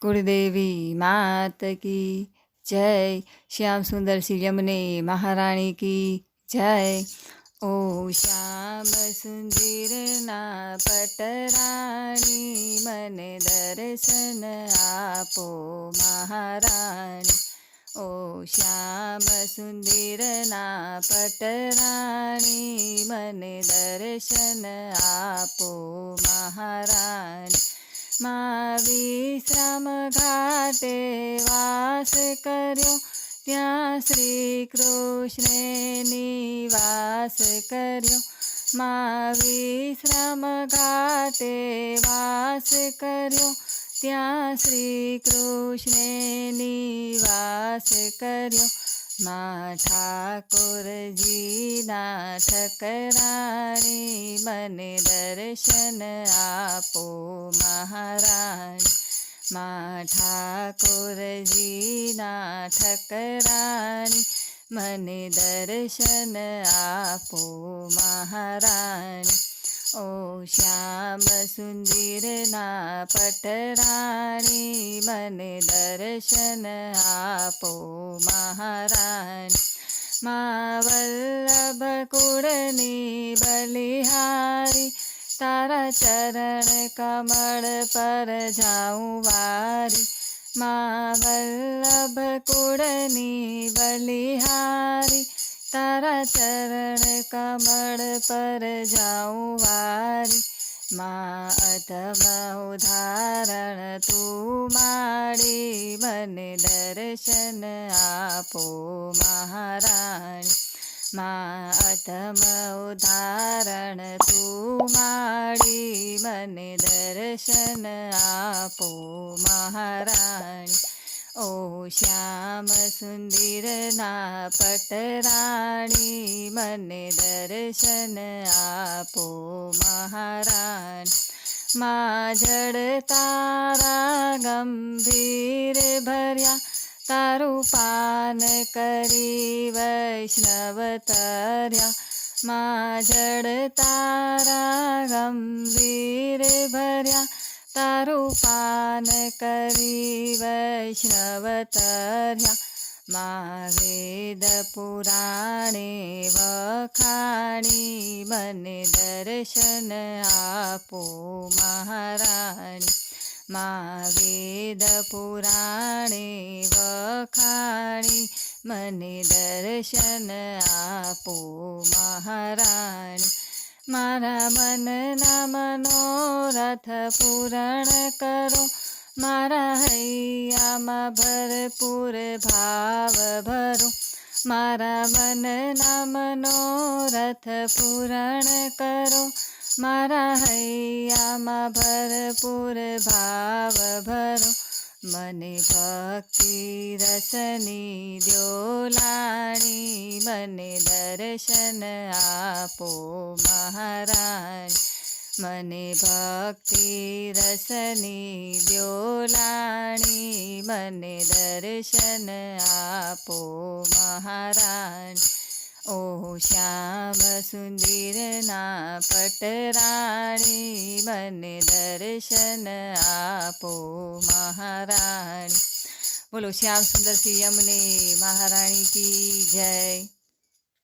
कुलदेवी मात की जय। श्याम सुंदर श्री यमुने महाराणी की जय। ओ श्याम सुंदर ना पटराणी मने दर्शन आपो महाराणी। ओ श्याम सुंदर ना पटराणी मने दर्शन आपो महाराणी। मां विश्राम घाटे वास कर्यो ત્યાં શ્રી કૃષ્ણે નિવાસ કર્યો। માં વિશ્રામ ઘાટે વાસ કર્યો ત્યાં શ્રી કૃષ્ણે નિવાસ કર્યો। માં ઠાકોરજીના ઠકરાણી મને દર્શન આપો મહારાણી। માં ઠાકોરજીના ઠકરાણી મને દર્શન આપો મહારાણી। ઓ શ્યામ સુંદરના પટરાણી મને દર્શન આપો મહારાણી। મા વલ્લભ કુળની બલિહારી તારા ચરણ કમળ પર જાઉં વારી। મા વલ્લભ કુળની બલિહારી તારા ચરણ કમળ પર જાઉં વારી। મા અધમ ઉદાહરણ તું માડી મને દર્શન આપો મહારાણી। મા અધમ ઉદાહરણ તું માડી મને દર્શન આપો મહારાણી। ઓ શ્યામ સુંદરના પટરાણી મને દર્શન આપો મહારાણી। મા જળ તારા ગંભીર ભર્યા તારું પાન કરી વૈષ્ણવ તર્યા। મા જળ તારા ગંભીર ભર્યા તારું પાન કરી વૈષ્ણવ તર્યા। મા વેદ પુરાણે વખાણી મને દર્શન આપો મહારાણી। મા વેદ પુરાણે વખાણી મને દર્શન આપો મહારાણી। મારા મનના મનોરથ પૂરણ કરો મારા હૈયામાં ભરપૂર ભાવ ભરો। મારા મનના મનોરથ પૂરણ કરો મારા હૈયામાં ભરપૂર ભાવ ભરો। મને ભક્તિ રસની દ્યોલાણી મને દર્શન આપો મહારાણી। મને ભક્તિ રસની દ્યોલાણી મને દર્શન આપો મહારાણી। ઓ શ્યામ સુંદરના પટરાણી મને દર્શન આપો મહારાણી। બોલો શ્યામ સુંદર શ્રી યમુને મહારાણી કી જય।